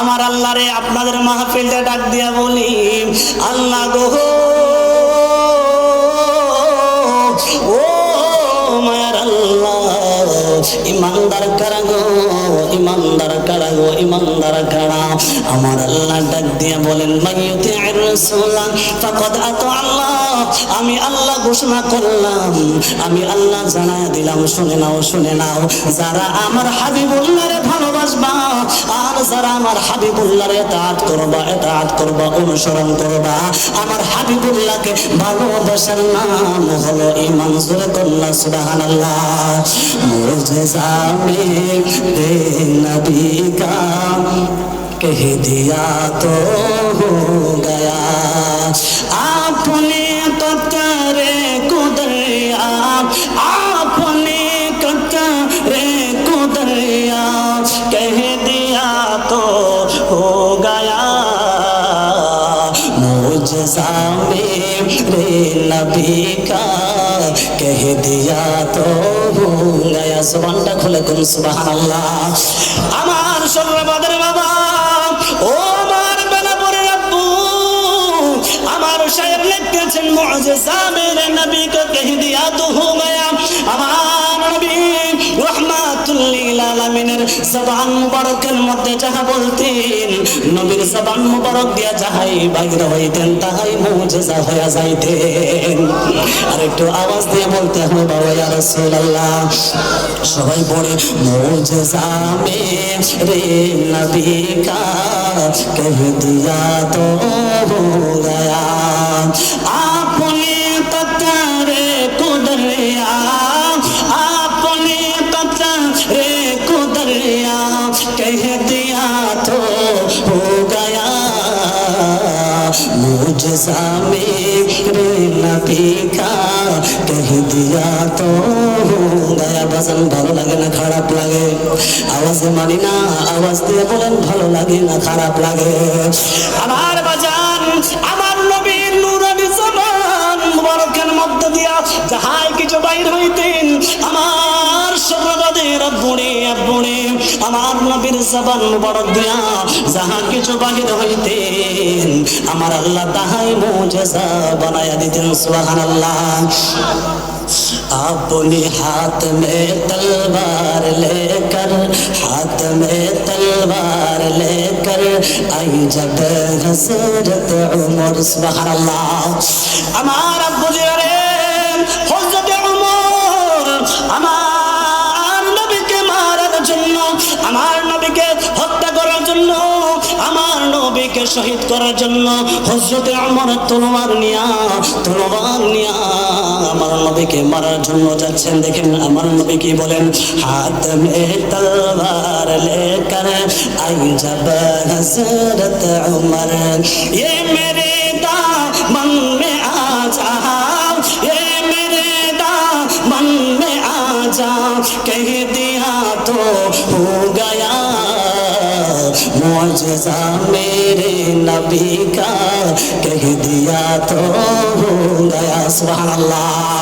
আমার আল্লাহ রে আপনাদের মাহফিলটা ডাক দিয়া বলি, আল্লাহ গো ও মায়ার আল্লাহ, ইমানদার কারা গো, ইমানদার কারা গো, ইমানদার কারা। আমার আল্লাহ ডাক দিয়া বলেন, মাইয়ুতি'র রাসূলা ফাকাদ আতা আল্লাহ। আমি আল্লাহ ঘোষণা করলাম, আমি আল্লাহ জানায় দিলাম, শুনে নাও, শুনে নাও। যারা আমার হাবিবুল্লাহরে ভালোবাসবা আর যারা আমার হাবিবুল্লাহর ইতাআত করবা, ইতাআত করবা, অনুসরণ করবা, আমার হাবিবুল্লাহকে ভালোবাসার নাম হলো ঈমান। জোরে কন্যা সুবহানাল্লাহ। মুজিজা মে নবী কা कह दिया तो हो गया, आपने कतरे को दरिया, आपने कतरे को दरिया कह दिया तो हो गया, मुझसा मेरे नबी का कह दिया तो हो गया। जुबानটা খুলে কোন সুবহানাল্লাহ। আমার সর্ববাদের বাবা ও আমার বেলাপুরের আব্বু, আমার শায়ের লিখতেছেন, মুজিজা মেরে নবী কে কহ দিয়া তো হো গয়া। আমার নবী রাহমাতুল লিল আলামিনের জবান মুবারকের মধ্যে যাহা বলতেন, নবীর জবান মুবারক দিয়া যাহাই বাইর হইতেন তাহাই মুজিজা হয়ে যাইতেন। আর একটু আওয়াজ দিয়ে বলতে হবে, বাবা ইয়া রাসূলুল্লাহ। সবাই পড়ে, মুজিজা মেরে নবী কা कह दिया तो हो गया, आपने कतरे को दरिया, आपने कतरे को दरिया कह दिया तो हो गया, मुझसा मेरे नबी का कह दिया तो हो गया। বাজান ভালো লাগে না খারাপ লাগে? আওয়াজে মানি না, আওয়াজ দিয়ে বলেন ভালো লাগে না খারাপ লাগে? আমার বাজান, আমার নবীর নূরানি জবান মুবারকের মধ্য দিয়া যাহাই কিছু বাইর হইতেন, আমার সর্ববাদের আব্বুরে আব্বুরে, আমার নবীর জবান মুবারক দিয়া যাহা কিছু বাহির হইতেন, আমার আল্লাহ তাহাই মুজিজা বানায়া দিতেন। সুবহানাল্লাহ। अपने हाथ में तलवार लेकर, हाथ में तलवार लेकर आई जब हज़रत उमर। सुबहानल्लाह। আমার আব্বু রে হযরত উমর আমার নবীকে মারার জন্য, আমার নবীকে হত্যা করার জন্য, আমার নবীকে শহীদ করার জন্য হযরত উমর তলোয়ার নিয়া আমার নবীকে মারার জন্য যাচ্ছেন। দেখেন আমার নবী কি বলেন, হাত মে তলওয়ার লেকর আই জব হযরত উমর, ये मेरे दामन में आ जाओ, ये मेरे दामन में आ जाओ, कह दिया तो हो गया, मुजिज़ा मेरे नबी का कह दिया तो हो गया। सुबहानल्लाह।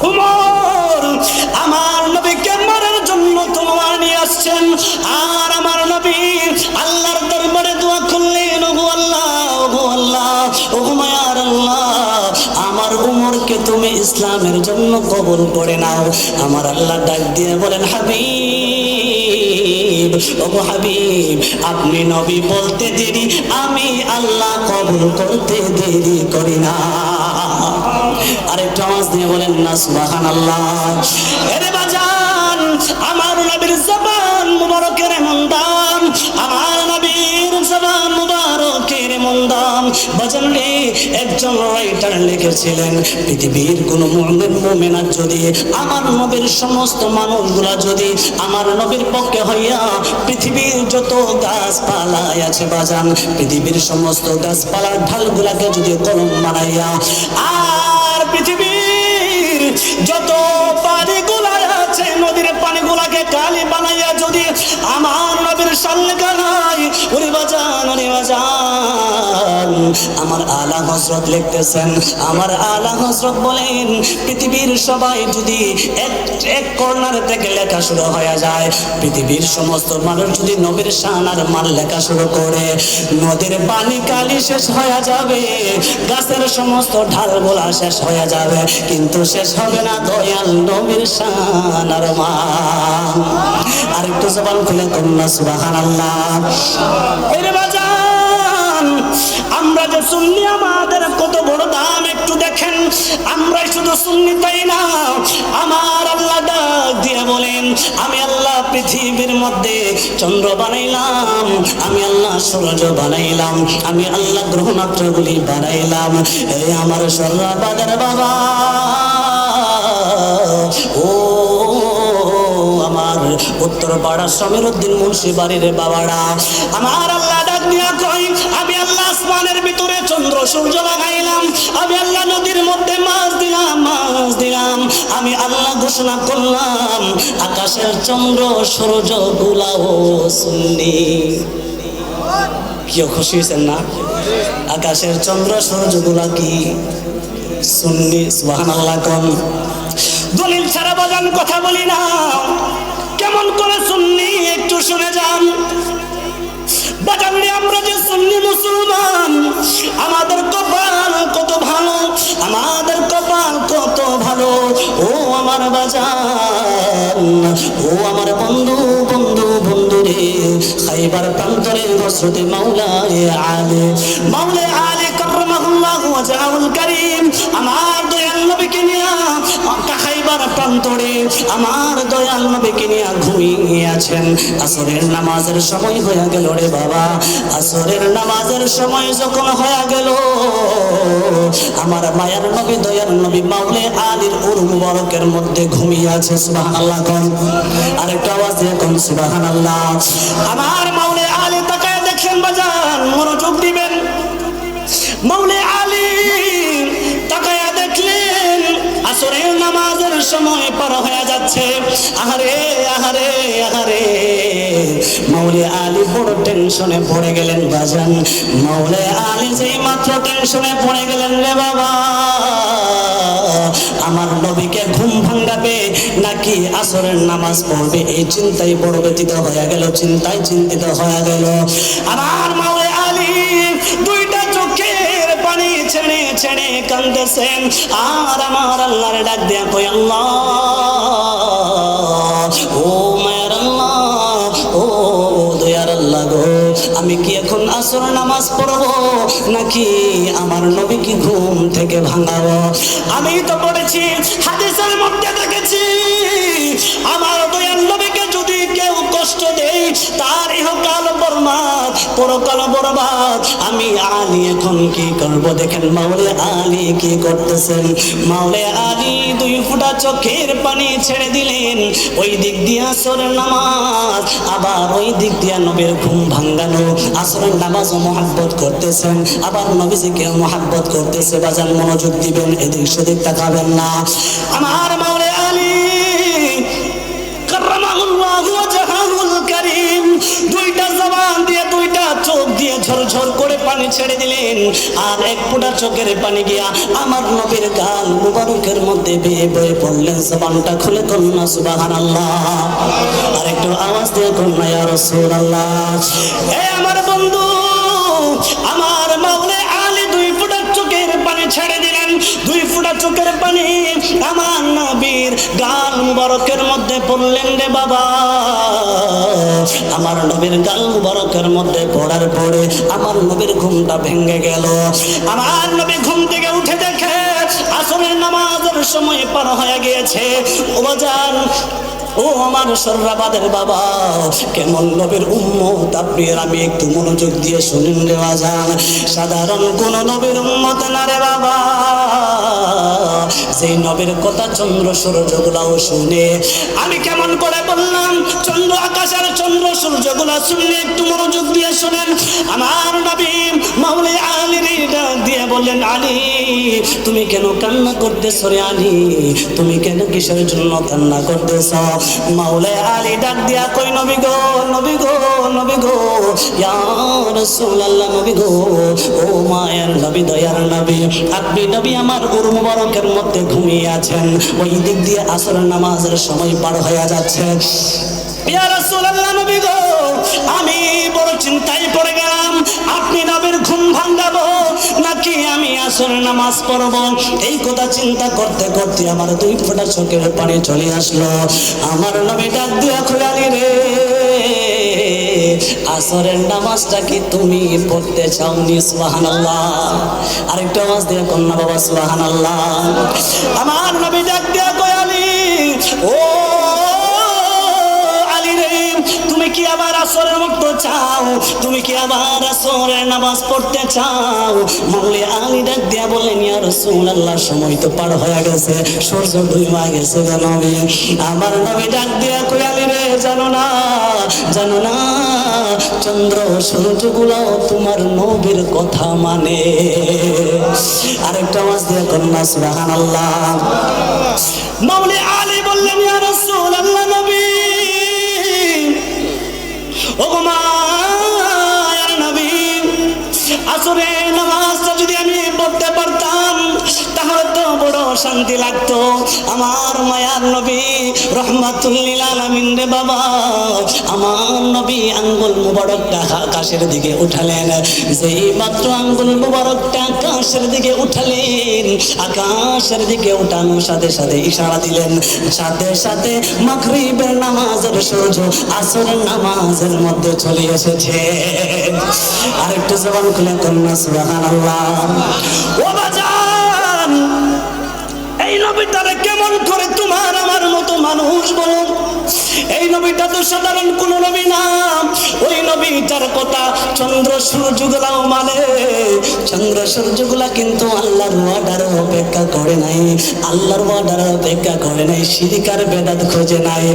उमर আমার নবীকে মারার জন্য তলোয়ার নিয়ে আসছেন, আর আমার নবী আল্লাহর দরবারে দোয়া করলেন, ওগো আল্লাহ, ওগো আল্লাহ, ওগো মায়ার আল্লাহ, আমার উমরকে তুমি ইসলামের জন্য কবুল করে নাও। আমার আল্লাহ ডাক দিয়ে বলেন, হাবিব, ওগো হাবিব, আপনি নবী বলতে দেরি, আমি আল্লাহ কবুল করতে দেরি করি না। আরেকটু আওয়াজ দিয়ে বলেন না সুবহানাল্লাহ। এরে বাজান, আমার নবীর জবান মুবারকের এমন দাম, আমার নবীর জবান মুবারকের এমন দাম। বাজান রে, একজন রাইটার লিখেছিলেন, পৃথিবীর কোন মুমিন মুমিনা যদি আমার নবীর সমস্ত মানুষগুলা যদি আমার নবীর পক্ষে হইয়া পৃথিবীর যত গাছপালা আছে বাজান, পৃথিবীর সমস্ত গাছপালার ঢালগুলাকে যদি কলম বানাইয়া, আর পৃথিবীর যত পানিগুলা আছে নদীর পানিগুলাকে কালি বানাইয়া যদি আমার নবীর সামনে গানাই, ওরে বাজান কেন রে বাজান? আমার আলা হযরত লিখতেছেন, আমার আলা হযরত বলেন, পৃথিবীর সবাই যদি এক কর্নার থেকে লেখা শুরু হয়ে যায়, পৃথিবীর সমস্ত মানুষ যদি নবীর শান আর মান লেখা শুরু করে, নদীর পানি কালি শেষ হয়ে যাবে, গাছের সমস্ত ঢালগুলা শেষ হয়ে যাবে, কিন্তু শেষ হবে না দয়াল নবীর শান আর মান। আর একটু জবান খুলে কন্যা সুবহানাল্লাহ। এর বাজান, আমরা যে সুন্নি, আমাদের কত বড় দাম একটু দেখেন। আমরা শুধু সুন্নি তাই না, আমার আল্লাহ ডাক দিয়ে বলেন, আমি আল্লাহ পৃথিবীর মধ্যে চন্দ্র বানাইলাম, আমি আল্লাহ সূর্য বানাইলাম, আমি আল্লাহ গ্রহ নক্ষত্রগুলি বানাইলাম। এই আমার সর্বাবাদের বাবা, ও আমার উত্তর পাড়া সমীরউদ্দিন মুন্সি বাড়ির বাবারা, আমার আল্লাহ ডাক দিয়া কই, আমি আল্লাহ আসমানের ভিতরে চন্দ্র সূর্য লাগাইলাম, আমি আল্লাহ নদীর মধ্যে মাছ দিলাম, আমি আল্লাহ ঘোষণা করলাম, আকাশের চন্দ্র সূর্য গুলাও সুন্নি। কেউ খুশি হয়েছেন না? আকাশের চন্দ্র সূর্য গুলা কি সুন্নি? সুবহানাল্লাহ। কোন দলিল ছাড়া বাজান কথা বলি না, কেমন করে সুন্নি একটু শুনে যান বাজান। আমরা যে সুন্নি মুসলমান, আমাদের কপাল কত ভালো, আমাদের কপাল কত ভালো। ও আমার বাজান, ও আমার বন্ধু রে, খাইবার প্রান্তরে হযরত মাওলা আলী কাররামাহুল্লাহু ওয়াজহুল কারীম, আমার দয়াল নবীকে নিয়ে খাইবার প্রান্তরে আমার দয়াল নবীকে নিয়ে ঘুমিয়ে আছেন। আসরের নামাজের সময় হয়ে গেল রে বাবা, আসরের নামাজের সময় যখন হয়ে গেল, আমার মায়ার নবী দয়ার নবী মাওলা আলীর উর মুবারকের মধ্যে ঘুমিয়ে আছে। সুবহানাল্লাহ। কোন আরেকটা আওয়াজ দিয়ে কোন সুবহানাল্লাহ। আমার মাওলা আলী তাকায় দেখেন বাজান, মনোযোগ দিবেন। মাওলা আলী তাকায় দেখলেন আসরের নামাজের সময় পার হয়ে যাচ্ছে। আহারে আহারে আহারে, মাওলা আলী বড় টেনশনে পড়ে গেলেন বাজান। মাওলা আলী যেই মাত্র টেনশনে পড়ে গেলেন রে বাবা, আমার নবীকে ঘুম ভাঙাবে নাকি আসরের নামাজ পড়বে, এই চিন্তায় বড় ব্যতীত হয়ে গেল, চিন্তায় চিন্তিত হয়ে গেল। আমার মাওলা আলী দুইটা চোখের পানি ছেড়ে ছেড়ে কাঁদতেছেন, আর আমার আল্লাহর ডাক দিয়া কই, আল্লাহ ও মায়ের আল্লাহ, ও দয়ার আল্লাহ গো, আমি কি এখন আসর নামাজ পড়বো নাকি আমার নবী কি ঘুম থেকে ভাঙাবো? আমি তো পড়েছি, হাদিসের মধ্যে দেখেছি, আমার দয়াল নবীকে যদি কেউ কষ্ট দেয় তার ইহকাল বরবাদ, পরকাল বরবাদ। আমি আলী এখন কি করব? দেখেন মাওলা আলী কি করতেছেন। মাওলা আলী দুই ফোঁটা চোখের পানি ছেড়ে দিলেন, ওই দিক দিয়ে আসরের নামাজ, আবার ওই দিক দিয়ে নবীর ঘুম ভাঙানো, আসরের নামাজও মহব্বত করতেছেন, আবার নবীজিকে মহব্বত করতেছে। বাজান মনোযোগ দিবেন, এদিক সেদিক তাকাবেন না। আমার মাওলা আলী কাররামাহুল্লাহু ওয়াজহুল কারীম দুইটা জবান দিয়ে দুইটা চোখ দিয়ে ঝরঝর করে পানি ছেড়ে দিলেন, আর এক ফোঁটা চোখের পানি গিয়া আমার নবীর গাল মুবারকের মধ্যে বেয়ে বয়ে পড়লেন। জবানটা খুলে কন্যা সুবহানাল্লাহ। আর একটু আওয়াজ দিয়ে কন্যা ইয়া রাসূলুল্লাহ। এই আমার বন্ধু, আমার মাওলা আলী দুই ফোঁটা চোখের পানি ছেড়ে দিলেন, দুই ফোঁটা চোখের পানি আমার নবীর গাল মুবারকের মধ্যে পড়লেন রে বাবা। আমার নবীর গাল মুবারকের মধ্যে পড়ার পরে আমার নবীর ঘুমটা ভেঙে গেল। আমার নবী ঘুম থেকে উঠে দেখে আসরের নামাজের সময় পার হয়ে গিয়েছে। ও বাজান, ও আমার সর্রাবাদের বাবা, কেমন নবীর উম্মত আপনি আর আমি একটু মনোযোগ দিয়ে শুনেন রে বাজান। সাধারণ কোন নবীর উম্মত না রে বাবা, যেই নবীর কথা চন্দ্র সূর্যগুলাও শুনে। আমি কেমন করে বললাম, চন্দ্র আকাশের চন্দ্র সূর্যগুলা শুনলে একটু মনোযোগ দিয়ে শুনেন। আমার নবী মাওলা আলীর ডাক দিয়ে বললেন, আলী তুমি কেন কান্না করতেছো রে আলী, তুমি কেন কিসের জন্য কান্না করতেছ? মাওলানা আলী ডাক দিয়া কই, নবী গো নবী গো নবী গো, ইয়া রাসূলুল্লাহ নবী গো, ও মায়ের নবী দয়ার নবী, আপনি নবী আমার উর মুবারকের মধ্যে ঘুমিয়ে আছেন, ওই দিক দিয়ে আসর নামাজের সময় পার হয়ে যাচ্ছে। ইয়া রাসূলুল্লাহ নবী গো, আমি বড় চিন্তায় পড়ে গেলাম, আপনি নবীর ঘুম ভাঙাবো নাকি আমি আসর নামাজ পড়ব। এই কথা চিন্তা করতে করতে আমার দুই ফোঁটা চোখের পানি চলে আসলো। আমার নবী ডাক দিয়া কইলেন, আলী রে, আসরের নামাজটা কি তুমি পড়তে চাওনি? সুবহানাল্লাহ। আরেকটা আওয়াজ দিয়ে কন্যা বাবা সুবহানাল্লাহ। আমার নবী ডাক দিয়া কয়, আলী ও তুমি কি আবার আসরের মুক্ত চাও? তুমি কি আবার আসরের নামাজ পড়তে চাও? মাওলানা আলী ডাক দিয়া বললেন, ইয়া রাসূলুল্লাহ সময় তো পার হয়ে গেছে, সূর্য ডুবে গেছে গো নবী। আমার নবী ডাক দিয়া কই, আলী রে, জানো না চন্দ্র সূর্যগুলো তোমার নবীর কথা মানে। আরেকটা আওয়াজ দিয়ে কন্যা সুবহানাল্লাহ। মাওলানা আলী বললেন, ইয়া রাসূলুল্লাহ নবী, ও মায়ের নবী, আসরের নামাজটা যদি আমি পড়তে পারতাম তাহলে তো বড় শান্তি লাগতো। আমার মায়ার নবী রহমাতুল লিল আলামিন রে বাবা, আমার নবী আঙ্গুল মুবারকটা আকাশের দিকে উঠালেন, যেই মাত্র আঙ্গুল মুবারকটা আকাশের দিকে উঠালেন, আকাশের দিকে উঠানোর সাথে সাথে ইশারা দিলেন, সাথে সাথে মাগরিবের নামাজের সূর্য আসরের নামাজের মধ্যে চলে এসেছে। আরেকটু জবান খুলে কন্যা সুবহানাল্লাহ। ও বাজান, এই নবীটারে কেমন করে তোমার আমার মতো মানুষ বলো? এই নবীটা তো সাধারণ কোন নবী না, ওই নবীটার কথা চন্দ্র সূর্যগুলাও মানে। চন্দ্র সূর্যগুলা কিন্তু আল্লাহর ওয়ার্ডার অপেক্ষা করে নাই, আল্লাহর ওয়ার্ডার অপেক্ষা করে নাই, শিরকার বেদাত খোঁজে নাই।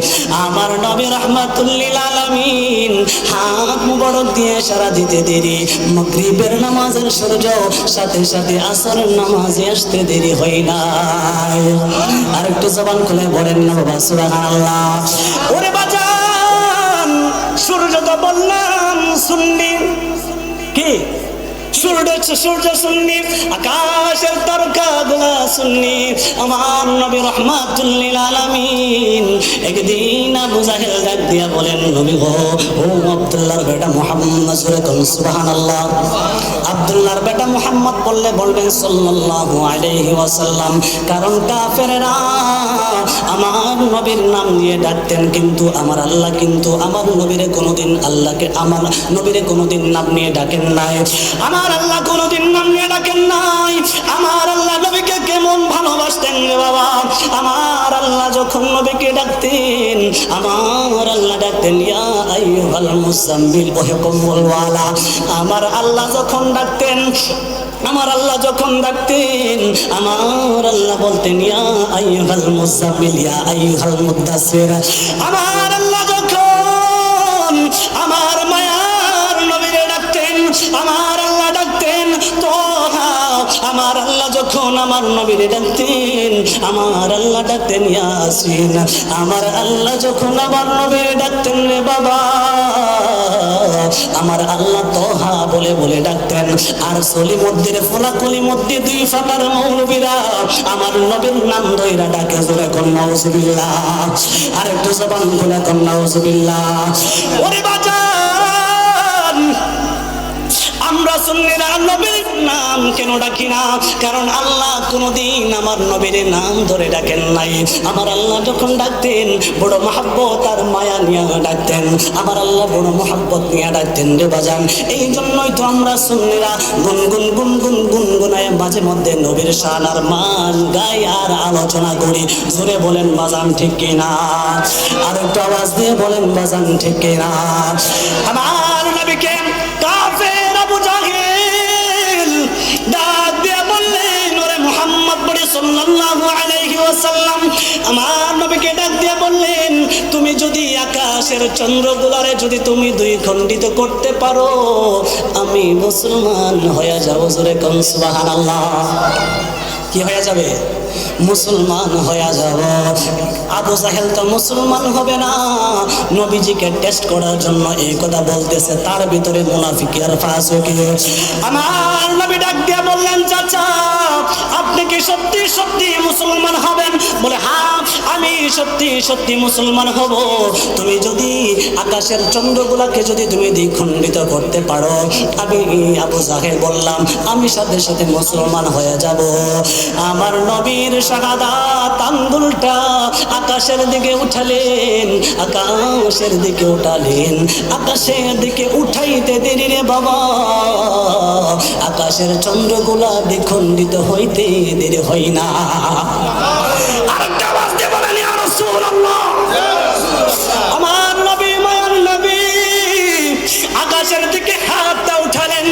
আমার নবী রাহমাতুল লিল আলামিন হাত মুবারক দিয়ে ইশারা দিতে দেরি, মাগরিবের নামাজের সূর্য সাথে সাথে আসরের নামাজে আসতে দেরি হয় নাই। আর একটু জবান খুলে বলেন না বাবা সুবহানাল্লাহ। ওরে বাজান, সূর্য তো বললাম সুন্নি, কি সূর্য সুন্নি, আকাশের তারকাগুলা সুন্নি। আমার নবী রাহমাতুল লিল আলামিন একদিন আবু জাহেল ডাক দিয়া বলেন, নবী গো, ও আব্দুল্লাহর বেটা মুহাম্মদ, সুবহানাল্লাহ। আব্দুল্লাহর বেটা মুহাম্মদ বললে বলবেন সাল্লাল্লাহু আলাইহি ওয়াসাল্লাম, কারণ কাফেররা আমার নবীর নাম নিয়ে ডাকতেন, কিন্তু আমার আল্লাহ কিন্তু আমার নবীরে কোনোদিন আল্লাহকে আমার নবীরে কোনোদিন নাম নিয়ে ডাকেন নাই। আমার আল্লাহ কোনোদিন নাম নিয়ে ডাকেন নাই। আমার আল্লাহ নবীকে কেমন ভালোবাসতেন রে বাবা। আমার আল্লাহ যখন নবীকে ডাকতেন, আমার আল্লাহ ডাকতেন, ইয়া আইয়ুহাল মুজাম্মিল ওহে কম্বল ওয়ালা। আমার আল্লাহ যখন ডাকতেন, আমার আল্লাহ যখন ডাকতেন, আমার আল্লাহ বলতেন, ইয়া আইয়ুহাল মুজাম্মিল ইয়া আইয়ুহাল মুদাসসির। আমার আল্লাহ যখন আমার মায়ার নবীরে ডাকতেন, আমার আল্লাহ ডাকতেন তোহা। আমার আল্লাহ যখন আমার নবীরে ডাকতেন, আমার আল্লাহ ডাকতেন ইয়াসিন। আমার আল্লাহ যখন আমার নবীরে ডাকতেন রে বাবা, আমার আল্লাহ তোহা বলে বলে ডাকতেন। আর সলিমুদ্দিন ফোলাকলি মধ্যে দুই ফাটার মৌলবীরা আমার নবীর নাম ধইরা ডাকে, জোরে কোন নাউজুবিল্লাহ। আর একটু জবান খুলে কোন নাউজুবিল্লাহ। ওরে বাজান, আমরা সুন্নিরা নবীর নাম কেন ডাকি না? কারণ আল্লাহ কোনদিন আমার নবীর নাম ধরে ডাকেন নাই। আমার আল্লাহ যখন ডাকতেন বড় মহব্বত আর মায়া নিয়ে ডাকতেন, আমার আল্লাহ বড় মহব্বত নিয়ে ডাকতেন রে বাজান। এই জন্যই তো আমরা সুন্নিরা গুনগুন গুনগুন গুনগুনায় মাঝে মধ্যে নবীর শান আর মান গাই আর আলোচনা করি। জোরে বলেন বাজান ঠিক কিনা? আর একটু আওয়াজ দিয়ে বলেন বাজান ঠিক কিনা? আমার নবীকে কাফের আবু জাহেল ডাক দিয়ে বললেন, ওরে মুহাম্মদ বলে সাল্লাল্লাহু আলাইহি ওয়াসাল্লাম, আমার নবীকে ডাক দিয়ে বললেন, তুমি যদি আকাশ আকাশের চন্দ্রগুলারে যদি তুমি দুই খণ্ডিত করতে পারো, আমি মুসলমান হয়ে যাব। জোরে কোন সুবহানাল্লাহ। কি হয়ে যাবে? মুসলমান হয়ে যাব। আবু জাহেল তো মুসলমান হবে না, নবীজিকে টেস্ট করার জন্য এই কথা বলতেছে। তার ভিতরে মুনাফিকি আর ফাসিকি। আমার নবী ডাক দিয়ে বললেন, চাচা আপনি কি সত্যি সত্যি মুসলমান হবেন? বলে হ্যাঁ, আমি সত্যি সত্যি মুসলমান হব। তুমি যদি আকাশের চন্দ্রগুলাকে যদি তুমি দ্বিখণ্ডিত করতে পারো, আমি আবু জাহেল বললাম আমি সাথে সাথে মুসলমান হয়ে যাব। আমার নবীর শাহাদাত আঙ্গুলটা আকাশের দিকে উঠালেন, আকাশের দিকে উঠালেন। আকাশের দিকে উঠাইতে দেরি রে বাবা, আকাশের চন্দ্রগুলা দ্বিখণ্ডিত হইতে দেরি হয় না। আরেকটা আওয়াজ দিয়ে বলেন ইয়া রাসূলুল্লাহ। আমার নবী, মায়ার নবী আকাশের দিকে হাতটা উঠালেন,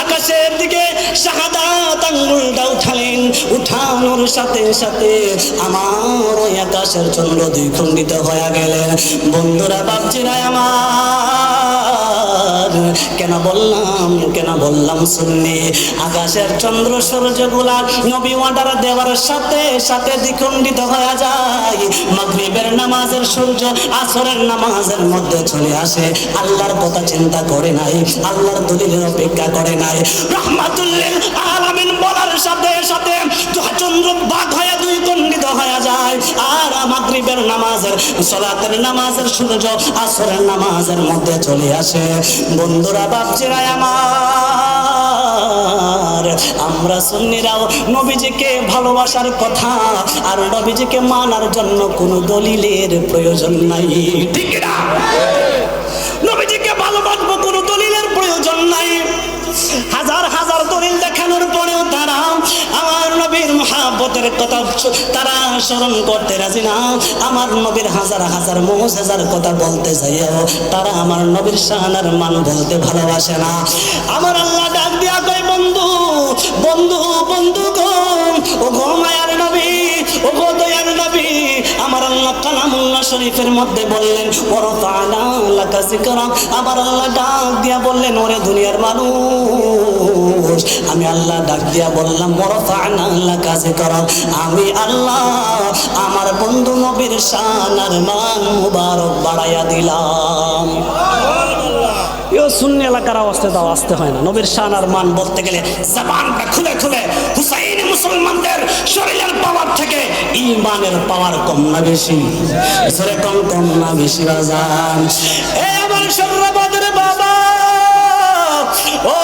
আকাশের দিকে শাহাদাত আঙ্গুলটা উঠালেন। উঠানোর সাথে সাথে আমার ওই আকাশের চন্দ্র দ্বিখণ্ডিত হয়ে গেলেন। বন্ধুরা, বাপজিরা আমার, কেন বললাম শুননি? আকাশের চন্দ্র সূর্যগুলা নবী অর্ডার দেওয়ার সাথে সাথে দ্বিখণ্ডিত হয়ে যায়। মাগরিবের নামাজের সূর্য আসরের নামাজের মধ্যে চলে আসে। আল্লাহর কথা চিন্তা করে নাই, আল্লাহর দলিলের অপেক্ষা করে নাই। রাহমাতুল লিল আলামিন বলার সাথে সাথে চন্দ্র ভাগ হয়ে দুই খণ্ডিত হয়ে যায়। আর মাগরিবের নামাজের সালাতের নামাজের সূর্য আসরের নামাজের মধ্যে চলে আসে। বন্ধুরা, বাপজিরা আমার, আমরা সুন্নিরাও নবীজিকে ভালোবাসার কথা আর নবীজিকে মানার জন্য কোনো দলিলের প্রয়োজন নাই, ঠিক না? নবীজিকে ভালোবাসবো, কোনো দলিলের প্রয়োজন নাই। হাজার হাজার দলিল দেখানোর পরেও তারা আমার নবীর মুহাব্বতের কথা তারা স্মরণ করতে রাজি না। আমার নবীর হাজার হাজার মুজিজার কথা বলতে চাইও তারা আমার নবীর শানের মান বলতে ভালোবাসে না। আমার আল্লাহ ডাক দিয়া কই, বন্ধু বন্ধু বন্ধু গো, ও গো মায়ার নবী, ও গো দয়ার নবী। আমার আল্লাহ কালামুল্লাহ শরীফের মধ্যে বললেন ওয়ারফা'না লাকা যিকরা। আমার আল্লাহ ডাক দিয়া বললেন, ওরে দুনিয়ার মানুষ, আমি আল্লাহ ডাক দিয়া বললাম ওয়ারফা'না লাকা যিকরা। আমি আল্লাহ আমার বন্ধু নবীর শান আর মান মুবারক বাড়াইয়া দিলাম। সুন্নি এলাকার আওয়াজতে দাও, আসতে হয় না। নবীর শান আর মান বলতে গেলে জবানটা খুলে খুলে হুসাইন মুসলমানদের শরীরের পাওয়ার থেকে ঈমানের পাওয়ার কম না বেশি? জোরে কম কম না বেশি? বাজান এ আমার শরবাদের বাবা, ও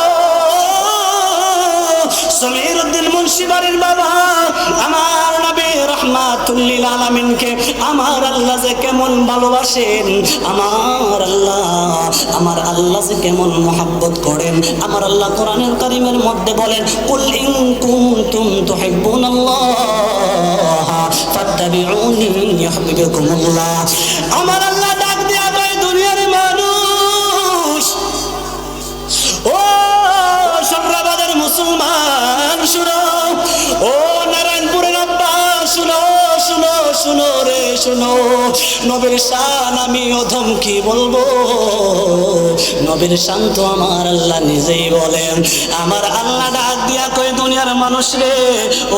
সমীরউদ্দিন মুন্সি বাড়ির বাবা, আমার নবী রাহমাতুল লিল আলামিনকে আমার আল্লাহ যে কেমন ভালোবাসেন, আমার আল্লাহ যে কেমন মহব্বত করেন। আমার আল্লাহ কোরআনুল কারীমের মধ্যে বলেন, কুল ইন কুনতুম তুহিব্বুনাল্লাহ ফাত্তাবিউনি ইউহিব্বুকুমুল্লাহ। আমার আল্লাহ ডাক দিয়া কয়, দুনিয়ার মানুষ, ও শরবাদের মুসলমান শুনো, ও নারায়ণপুরের আব্বা শুনো, শুনো শুনো রে শুনো। নবীর শান আমি অধম কি বলবো? নবীর শান তো আমার আল্লাহ নিজেই বলেন। আমার আল্লাহ ডাক দিয়া কই, দুনিয়ার মানুষ রে,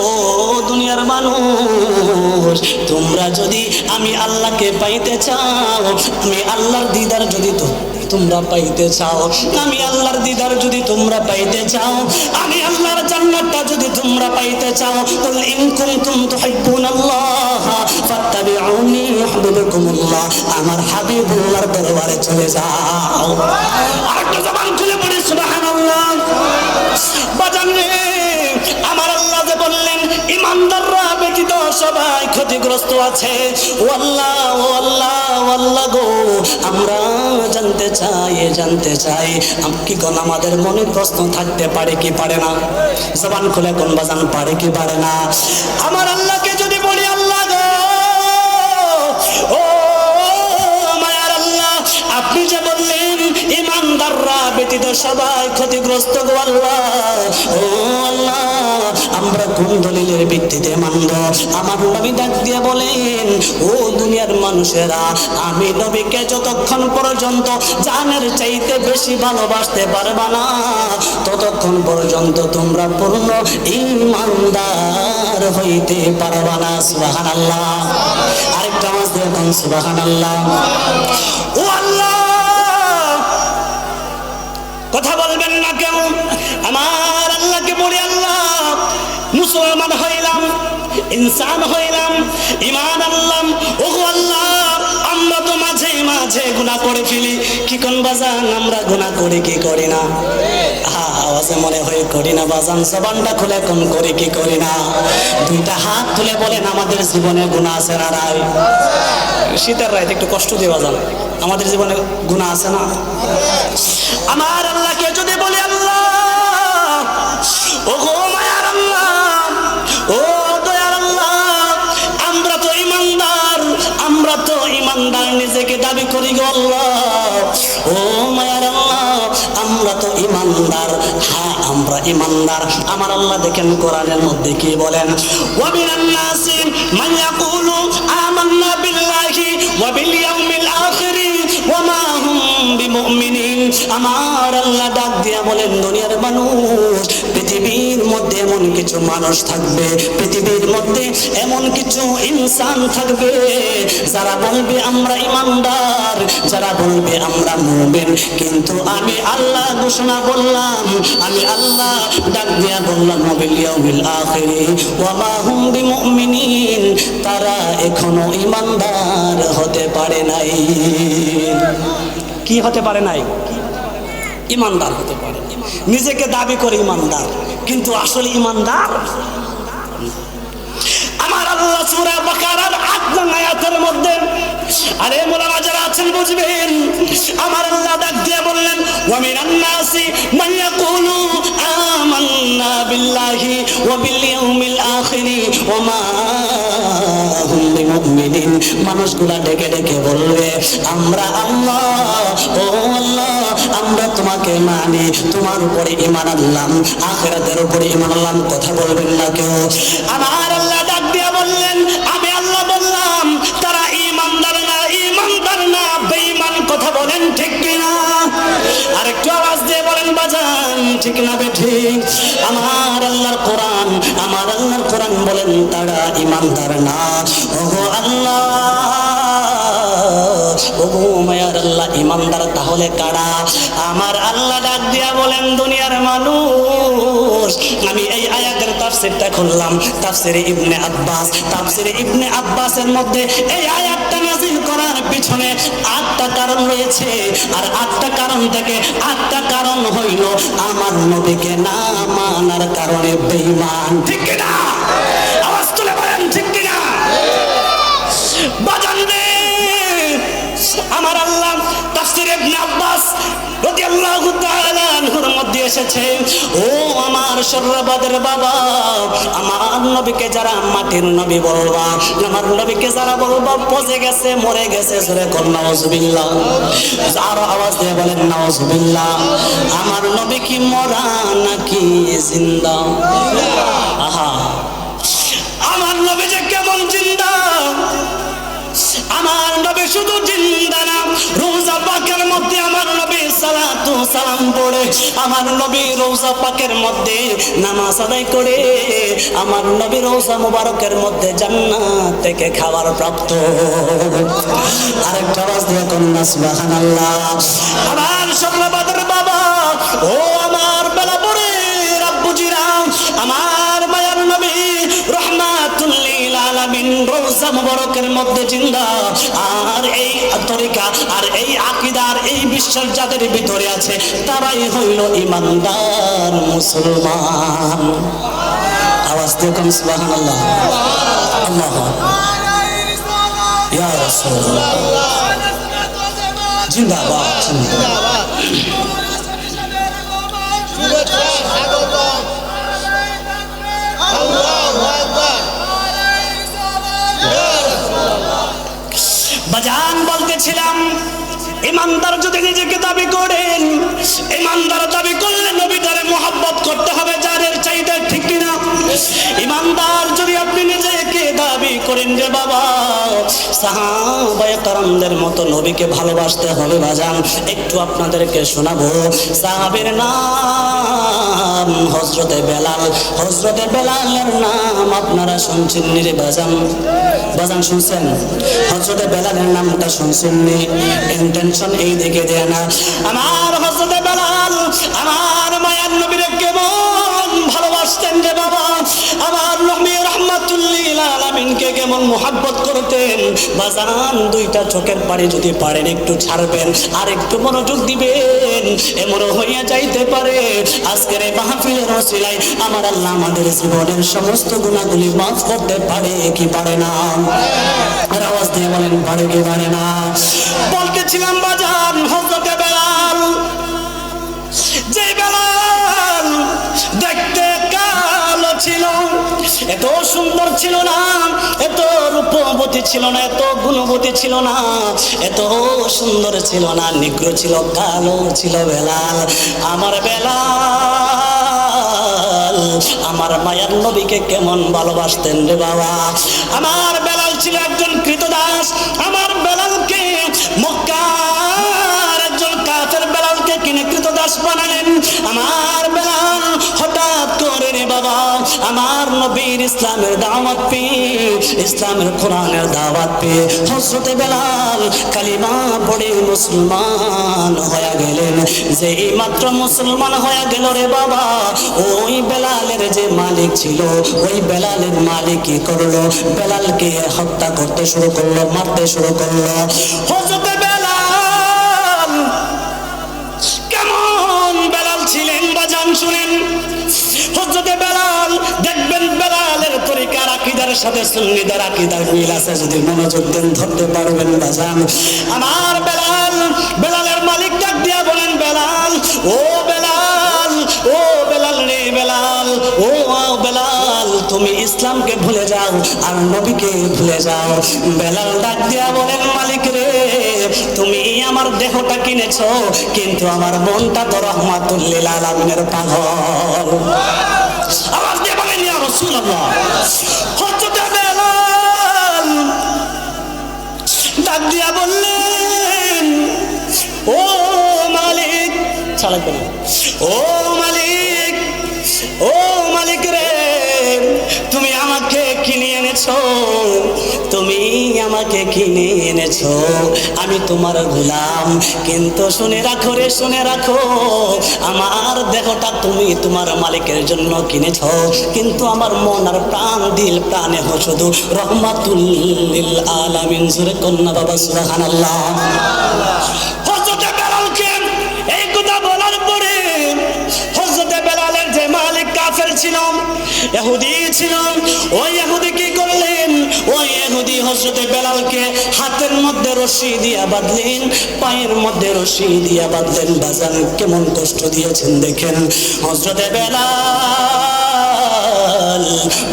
ও দুনিয়ার মানুষ, তোমরা যদি আমি আল্লাহকে পাইতে চাও, আমি আল্লাহর দিদার যদি তোমরা পাইতে চাও, আমি আল্লাহর দিদার যদি তোমরা পাইতে চাও, আমি আল্লাহর জান্নাতটা যদি তোমরা পাইতে চাও, কুল ইন কুনতুম তুহিব্বুনাল্লাহ ফাত্তাবিউনি ইউহিব্বুকুমুল্লাহ। আমার হাবিবুল্লাহর দরবারে চলে যাও। আরেকটা জবান খুলে পড়ে সুবহানাল্লাহ। বাজান রে, আমার আল্লাহ যে বললেন ইমানদাররা ব্যতীত সবাই ক্ষতিগ্রস্ত আছে। ও আল্লাহ, ও আল্লাহ, ও আল্লাহ গো, আমরা জানতে চাই কি কোন আমাদের মনে প্রশ্ন থাকতে পারে কি পারে না? জবান খুলে কোন বাজান পারে কি পারে না? আমার আল্লাহকে যদি বলি, আল্লাহ গো, ও মায়ার আল্লাহ, আপনি যে বললেন ইমানদাররা ব্যতীত সবাই ক্ষতিগ্রস্ত গো আল্লাহ। ও আল্লাহ, আমরা কোন দলিলের ভিত্তিতে মানব? আমার নবী ডাক দিয়ে বলেন, ও দুনিয়ার মানুষেরা, আমি নবীকে যতক্ষণ পর্যন্ত জানের চাইতে বেশি ভালোবাসতে পারবা না, ততক্ষণ পর্যন্ত তোমরা পূর্ণ ঈমানদার হইতে পারবা না। সুবহানাল্লাহ। আরেকটা আওয়াজ দিয়ে বলুন সুবহানাল্লাহ। ও আল্লাহ, কথা বলবেন না কেউ? আমার আল্লাহকে বলি, আল্লাহ মুসলমান হইলাম, ইনসান হইলাম, ঈমান আনলাম, ও আল্লাহ আমরা তো মাঝে মাঝে গুনাহ করে ফেলি। কি কোন বাজান, আমরা গুনাহ করি কি করি না? আওয়াজে মনে হয় করি না বাজান। জবানটা খুলে কোন করি কি করি না? দুইটা হাত তুলে বলেন, আমাদের জীবনে গুনাহ আছে না নাই? শীতের রাতে একটু কষ্ট দিয়ে বাজান, আমাদের জীবনে গুনাহ আছে না? আমার আল্লাহকে যদি বলি, আল্লাহ ও গো মায়ার আল্লাহ, ও দয়ার আল্লাহ, আমরা তো ঈমানদার, আমরা তো ঈমানদার নিজেকে দাবি করি গো আল্লাহ। ও মায়ার আল্লাহ, আমরা তো ঈমানদার, হ্যাঁ আমরা ঈমানদার। আমার আল্লাহ দেখেন কোরআনের মধ্যে কি বলেন, ওয়া মিনান নাসি মান ইয়াকুলু আমান্না বিল্লাহি ওয়া বিল ইয়াউমিল আখির ওয়া মা হুম বিমুমিনিন। আমার আল্লাহ ডাক দিয়া বলেন, দুনিয়ার মানুষ, পৃথিবীর মধ্যে এমন কিছু মানুষ থাকবে, পৃথিবীর মধ্যে এমন কিছু ইনসান থাকবে যারা বলবে আমরা ঈমানদার, যারা বলবে আমরা মুমিন, কিন্তু আমি আল্লাহ ঘোষণা বললাম, আমি আল্লাহ ডাক দিয়া বললাম, বিল ইয়াউমিল আখির ওয়া মা হুম বিমুমিনিন, তারা এখনো ঈমানদার হতে পারে নাই। কি হতে পারে নাই? ঈমানদার হতে পারে। নিজেকে দাবি করে ঈমানদার, কিন্তু আসলে ঈমানদার। আমার আল্লাহ সূরা বাকারার ৮ নং আয়াতের মধ্যে, আরে মোলামা যারা আছেন বুঝবেন, আমার আল্লাহ ডাক দিয়ে বললেন, ওয়া মিনান নাসি মান ইয়াকুলু আমান্না বিল্লাহি ওয়া বিল ইয়াউমিল আখির ওয়া মা হুম বিমুমিনিন। মানুষগুলা ডেকে ডেকে বলবে, আমরা আল্লাহ, ও আল্লাহ আমরা তোমাকে মানি, তোমার উপরে ঈমান আনলাম, আখিরাতের উপরে ঈমান আনলাম। কথা বলবেন না কেউ? আমার আল্লাহ ডাক দিয়া বললেন, আমি আল্লাহ বললাম তারা ঈমানদার না, ঈমানদার না, বেঈমান। কথা বলেন ঠিক কিনা? আরেকটু আওয়াজ দিয়ে বলেন বাজান, ঠিক না বেঠিক? আমার আল্লাহর কোরআন, আমার আল্লাহর কোরআন বলেন তারা ঈমানদার না। ওগো আল্লাহ, ওগো মায়ার আল্লাহ, ঈমানদার তাহলে কারা? আমার আল্লাহ ডাক দিয়া বলেন, দুনিয়ার মানুষ, আমি এই আয়াতের তাফসীরটা খুললাম, তাফসীরে ইবনে আব্বাস, তাফসীরে ইবনে আব্বাসের মধ্যে এই আয়াতটা নাযিল করার পিছনে ৮টা কারণ রয়েছে, আর ৮টা কারণ থেকে ৮টা কারণ হইল আমার নবীকে না মানার কারণে বেঈমান। ঠিক কিনা? আওয়াজ তুলে বলেন ঠিক কিনা? বাজান রে, আমার আল্লাহ তাফসীরে ইবনে আব্বাস রাদিয়াল্লাহু তাআলা আনহুর মধ্যে এসেছে, ও আমার শর্রবাদের বাবা, আমার নবীকে যারা মাটির নবী বলবা, আমার নবীকে যারা বলবা পচে গেছে, মরে গেছে, জোরে কর নাউজুবিল্লাহ। যারা আওয়াজ দিয়ে বলেন নাউজুবিল্লাহ। আমার নবী কি মরা নাকি জিন্দা? আহা, আমার নবী যে কেমন জিন্দা! আমার নবী শুধু জিন্দা না, রোজা পাকের মধ্যে আমার নবী সালাতু সালাম পড়ে, আমার নবী রোজা পাকের মধ্যে নামাজ আদায় করে, আমার নবী রোজা মুবারকের মধ্যে জান্নাত থেকে খাবার প্রাপ্ত। আরেকটা আওয়াজ দিয়ে কন্যা সুবহানাল্লাহ। আমার শর্রবাদের বাবা, ও আমার বেলাপুরের আব্বুজিরা, আমার মায়ার নবী রাহমাতুল লিল আলামিন রোজা মুবারকের মধ্যে জিন্দা। আর এই তরিকা, আর এই আকীদার, এই বিশ্বাস যাদের ভিতরে আছে, তারাই হইল ঈমানদার মুসলমান। আওয়াজ দিয়ে কোন সুবহানাল্লাহ। আল্লাহ ইয়া রাসূলুল্লাহ, জিন্দাবাদ জিন্দাবাদ। বাজান বলতেছিলাম, ইমানদার যদি নিজেকে দাবি করেন, ইমানদার দাবি করলে নবীটারে মুহাব্বত করতে হবে যাদের চাইতে, ঠিক কিনা? ইমানদার যদি আপনি নিজেকে দাবি করেন যে বাবা সাহাবায়ে কেরামদের মতো নবীকে ভালোবাসতে হবে বাজান, একটু আপনাদেরকে শোনাবো। সাহাবীর নাম হযরতে বেলাল। হযরতে বেলালের নাম আপনারা শুনছেন রে বাজান? বাজান শুনছেন? হযরতে বেলালের নামটা শুনছেন নি? ইন্টেনশন এই দিকে দেয় না। আমার হযরতে বেলাল আমার মায়ার নবীরে কেমন ভালোবাসতেন রে বাবা, আমার নবী রাহমাতুল লিল আলামিনকে কেমন মুহাব্বত করতেন বাজান। দুইটা চোখের পানি যদি পারেন একটু ছাড়বেন আর একটু মনোযোগ দিবেন, এমন হইয়া যাইতে পারে আজকের এই মাহফিলের ওসিলায় আমার আল্লাহ আমাদের জীবনের সমস্ত গুনাহগুলি মাফ করতে পারে কি পারে না? আর আওয়াজ দিয়ে বলেন পারে কি পারে না? বলতেছিলাম বাজান হযরতে বেলাল, যে বেলাল দেখতে কালো ছিল, এত সুন্দর ছিল না, এত রূপবতী ছিল না, এত গুণবতী ছিল না, এত সুন্দর ছিল না, নিগ্র ছিল, কালো ছিল বেলাল। আমার বেলাল আমার মায়ার নবীকে কেমন ভালোবাসতেন রে বাবা। আমার বেলাল ছিল একজন কৃতদাস। আমার বেলালকে মক্কার একজন কাফের বেলালকে কিনে কৃতদাস বানালেন। আমার বেলাল হঠাৎ করে রে বাবা আমার নবীর ইসলামের দাওয়াত পেয়ে, ইসলামের কোরআনের দাওয়াত পেয়ে হযরতে বেলাল কালিমা পড়ে মুসলমান হয়ে গেলেন। যে মাত্র মুসলমান হয়ে গেল রে বাবা, ওই বেলালের যে মালিক ছিল, ওই বেলালের মালিক কি করলো? বেলালকে হত্যা করতে শুরু করলো, মারতে শুরু করলো। হযরতে বেলাল কেমন বেলাল ছিলেন বাজান শুনেন। হযরতে বেলাল দেখবেন বেলালের তরিকার আকীদার সাথে সুন্নিদের আকীদার মিল আছে, যদি মনোযোগ দেন ধরতে পারবেন বাজান। আমার বেলাল, বেলালের মালিক ডাক দিয়া বলেন বেলাল, ও বেলাল, ও বেলাল রে বেলাল, ও বেলাল তুমি ইসলামকে ভুলে যাও আর নবীকে ভুলে যাও। বেলাল ডাক দিয়া বলেন মালিক রে, তুমি আমার দেহটা কিনেছো কিন্তু আমার মনটা তো রাহমাতুল লিল আলামিনের পাগল। আওয়াজ দিয়ে বলেন ইয়া রাসূলুল্লাহ। হযরতে বেলাল ডাক দিয়া বললেন, ও মালিক, চালাবে না, ও মালিক, ও মালিক রে, তুমি আমাকে কিনে এনেছো, তুমি আমাকে কিনে এনেছো, আমি তোমার গোলাম। কিন্তু শুনে রাখো রে, শুনে রাখো, আমার দেহটা তুমি তোমার মালিকের জন্য কিনেছো, কিন্তু আমার মন আর প্রাণ, দিল প্রাণে শুধু রহমাতুল লিল আলামিন। জোরে কন্যা বাবা সুবহানাল্লাহ। হযরতে বেলালকে এই কথা বলার পরে হযরতে বেলালের যে মালিক কাফের ছিল, ইহুদি ছিল, ওই ইহুদি কি করলেন? ওই ইহুদি হযরতে বেলালকে হাতের মধ্যে রশি দিয়া বাঁধলেন, পায়ের মধ্যে রশি দিয়া বাঁধলেন। বাজান কেমন কষ্ট দিয়েছেন দেখেন। হযরতে বেলাল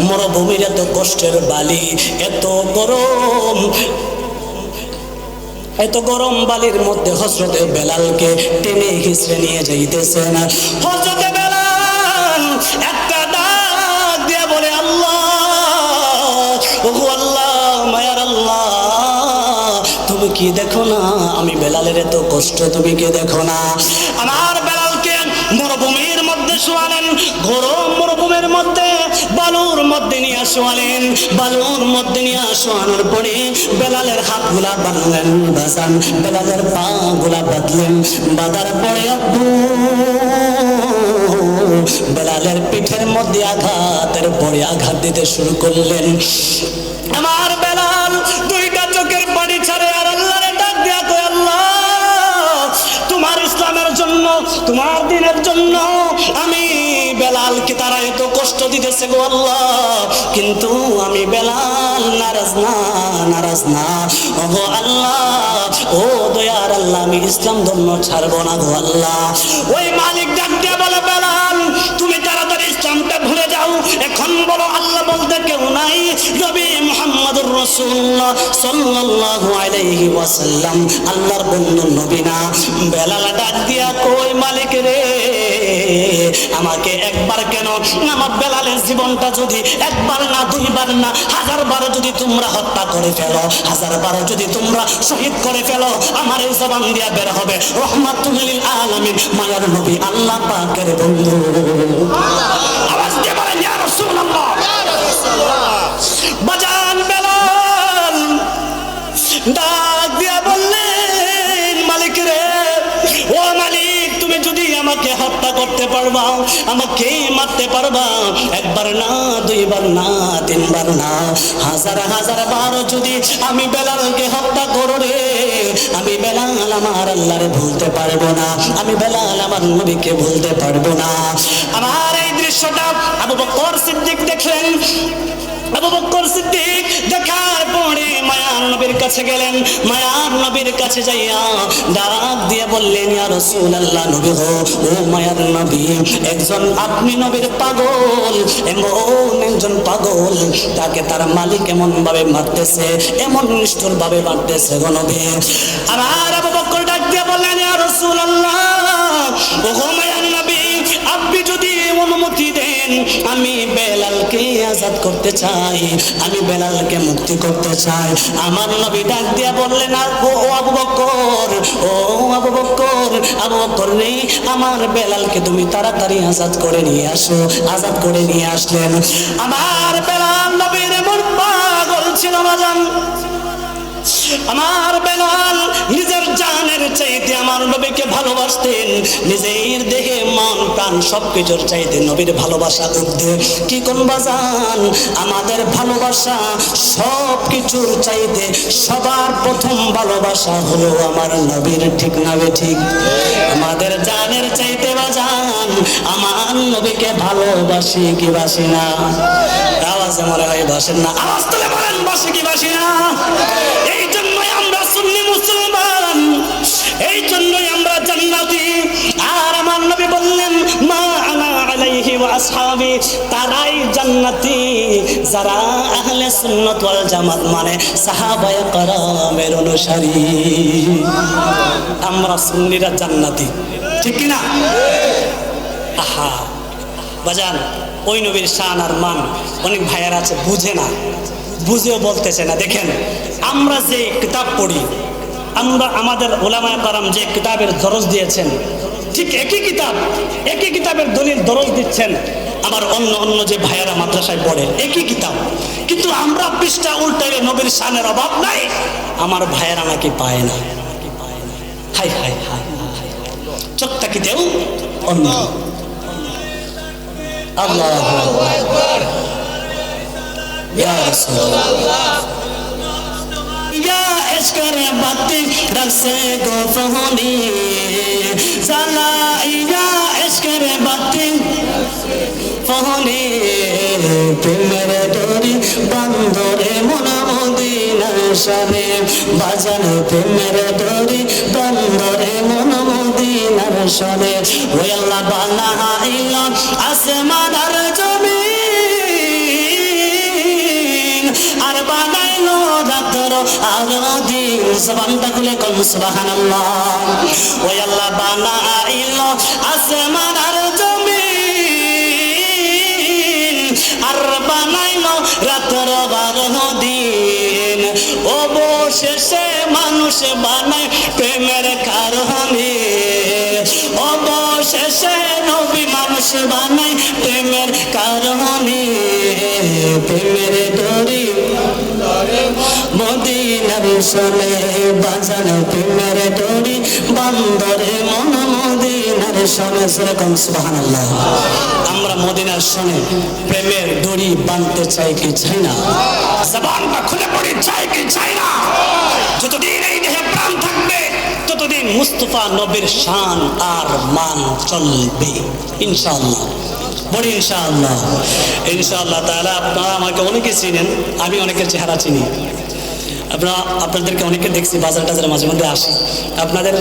মরুভূমির এত কষ্টের বালি, এত গরম, এত গরম বালির মধ্যে হযরতে বেলালকে টেনে হিঁচড়ে নিয়ে যাইতেছেন। হযরতে বেলাল একটা ডাক দিয়ে বলে আল্লাহ, ওগো আল্লাহ, মায়ার আল্লাহ, তুমি কি দেখো না আমি বেলালের এত কষ্ট, তুমি কি দেখো না? আমার বেলালকে মরুভূমির মধ্যে শোয়ালেন, গরম মরুভূমির মধ্যে বালুর মধ্যে নিয়ে শোয়ালেন। বালুর মধ্যে নিয়ে শোয়ানোর পরে বেলালের হাতগুলা বাঁধলেন বাজান, বেলালের পা গুলা বাঁধলেন। বাঁধার পরে আব্বু বেলালের পিঠের মধ্যে আঘাতের পরে আঘাত দিতে শুরু করলেন। আমার বেলাল দুইটা চোখের পানি ছাড়ে আর আল্লাহরে ডাক দিয়া কয়, আল্লাহ তোমার ইসলামের জন্য, তোমার দ্বীনের জন্য আমি বেলালকে তারা এত কষ্ট দিতেছে গো আল্লাহ, কিন্তু আমি বেলাল নারাজ না, নারাজ না। ওগো আল্লাহ, ও দয়ার আল্লাহ, আমি ইসলাম ধর্ম ছাড়বো না গো আল্লাহ। ওই মালিক ডাক দিয়া বলে, বেলাল তুমি তাড়াতাড়ি ইসলামটা ভুলে যাও, এখন বলো আল্লাহ বলতে কেউ নাই, নবী মুহাম্মদুর রাসূলুল্লাহ সাল্লাল্লাহু আলাইহি ওয়াসাল্লাম আল্লাহর বন্ধু নবী না? বেলাল ডাক দিয়া কই মালিক রে, আমাকে একবার কেন, আমার বেলালের জীবনটা যদি একবার না দুইবার না 1000 বার যদি তোমরা হত্যা করে ফেলো, 1000 বার যদি তোমরা শহীদ করে ফেলো, আমার এই জবান দিয়া বের হবে রহমাতুল লিল আলামিন মায়ার নবী আল্লাহ পাকের বন্ধু। আওয়াজ দিয়ে বলেন ইয়া রাসূলুল্লাহ। বাজান বেলাল ডাক দিয়া বললেন মালিক রে, ও মালিক তুমি যদি আমাকে হত্যা করতে পারবা, আমাকে মারতে পারবা, একবার না দুইবার না তিনবার না 1000 বার যদি আমি বেলালকে হত্যা করো রে, আমি বেলাল আমার আল্লাহরে ভুলতে পারবো না, আমি বেলাল আমার নবীকে ভুলতে পারবো না। আমার এই দৃশ্যটা আবু বকর সিদ্দিক দেখলেন। আবু বকর সিদ্দিক দেখার পরে মায়ার নবীর কাছে গেলেন। মায়ার নবীর কাছে যাইয়া ডাক দিয়ে বললেন ইয়া রাসূলুল্লাহ, নবী গো, ও মায়ার নবী, একজন আপনি নবীর পাগল, এমন একজন পাগল, তাকে তার মালিক এমন ভাবে মারতেছে, এমন নিষ্ঠুর ভাবে মারতেছে গো নবী। আমার আবু বকর ডাক দিয়ে বললেন ইয়া রাসূলুল্লাহ, ও মায়ার নবী, আপনি যদি অনুমতি দেন আমি বেলালকে আজাদ করতে চাই, আমি বেলালকে মুক্তি করতে চাই। আমার নবী ডাক দিয়া বললেন ও আবু বকর, ও আবু বকর, আবু বকর নেই, আমার বেলালকে তুমি তাড়াতাড়ি আজাদ করে নিয়ে আসো। আজাদ করে নিয়ে আসলেন। আমার বেলাল নবীর এমন পাগল ছিল বাজান, আমার বেলাল নিজের জানের চাইতে আমার নবীকে ভালোবাসতেন, নিজের দেহে মন প্রাণ সবকিছুর চাইতে নবীর ভালোবাসা ঊর্ধ্বে। কি কোন বাজান, আমাদের ভালোবাসা সবকিছুর চাইতে সবার প্রথম ভালোবাসা হলো আমার নবীর, ঠিক না ঠিক? আমাদের জানের চাইতে বাজান আমার নবীকে ভালোবাসি কি বাসি না? আওয়াজে মনে হয় বাসেন না, আওয়াজ তুলে বলেন বাসি কি বাসি না? এই জন্যই আমরা সুন্নি মুসলমান, এই জন্যই আমরা জান্নাতি। আর আমার নবী বললেন মা আনা আলাইহি ওয়া আসহাবি, তারাই জান্নাতি যারা আহলে সুন্নাত ওয়াল জামাত মানে সাহাবায়ে কেরামের অনুসারী। আমরা সুন্নিরা জান্নাতি, ঠিক কি না? আহা বাজান, ওই নবীর শান আর মান অনেক ভাইয়ার আছে বুঝে না, বুঝেও বলতেছে না। দেখেন আমরা যে কিতাব পড়ি, আমরা আমাদের উলামায়ে কেরাম যে কিতাবের দরজ দিয়েছেন, ঠিক একই কিতাব, একই কিতাবের দলিল দরজ দিচ্ছেন আমার অন্য অন্য যে ভাইয়ারা মাদ্রাসায় পড়ে, একই কিতাব, কিন্তু আমরা পৃষ্ঠা উল্টাইলে নবীর শানের অভাব নাই, আমার ভাইয়ারা নাকি পায় না। হাই হাই হাই, চোখটা কি দেও অন্য। আল্লাহু আকবার, ইয়া রাসূলুল্লাহ, ইয়া ইশকের বাতি দরসে গোফহনি সালা, ইয়া ইশকের বাতি ফহনি প্রেমের ডোরি বন্ধরে মন মদিনার শানে, বাজান প্রেমের ডোরি বন্ধরে মন মদিনার শানে। ও আল্লাহ বানাইলা আসমান আর জমিন, আর বানাইলো রাতের আর দিন, জবানটা খুলে কোন সুবহানাল্লাহ। ও আল্লাহ বানাইলো আসমান আর জমিন, আর বানাইলো রাতের 12 দিন, অবশেষে মানুষ বানায় প্রেমের কারণে, অবশেষে নবী মানুষ বানায় প্রেমের কারণে। প্রেমের ডোরি মদিনার শোনে, বাজান প্রেমের ডোরি বন্দরে মন মদিনার শোনে। সেরকম সুবহানাল্লাহ। আমরা মদিনার শোনে প্রেমের দড়ি বাঁধতে চাই কি চাই না? জবানটা খুলে পড়ি, চাই কি চাই না? যতদিন এই দেহে প্রাণ থাকবে ততদিন মুস্তাফা নবীর শান আর মান চলবে ইনশাআল্লাহ। বলি ইনশাআল্লাহ। ইনশাআল্লাহ তাআলা আপনারা আমাকে অনেকে চিনেন, আমি অনেকের চেহারা চিনি। আপনাদেরকে অনেকে দেখছি বাজার টাজারে মাঝে মধ্যে আসি। আপনাদের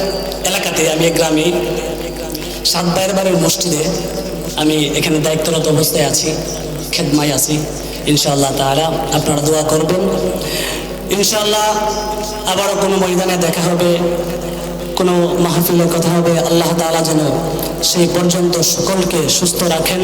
এলাকাতে আমি গ্রামে 7 ভাইয়ের বাড়ির মসজিদে আমি এখানে দায়িত্বরত অবস্থায় আছি, খেদমায় আছি। ইনশাআল্লাহ তাআলা আপনারা দোয়া করবেন। ইনশাআল্লাহ আবারও কোনো ময়দানে দেখা হবে, কোনো মাহফিলের কথা হবে। আল্লাহ তাআলা যেন সেই পর্যন্ত সকলকে সুস্থ রাখেন।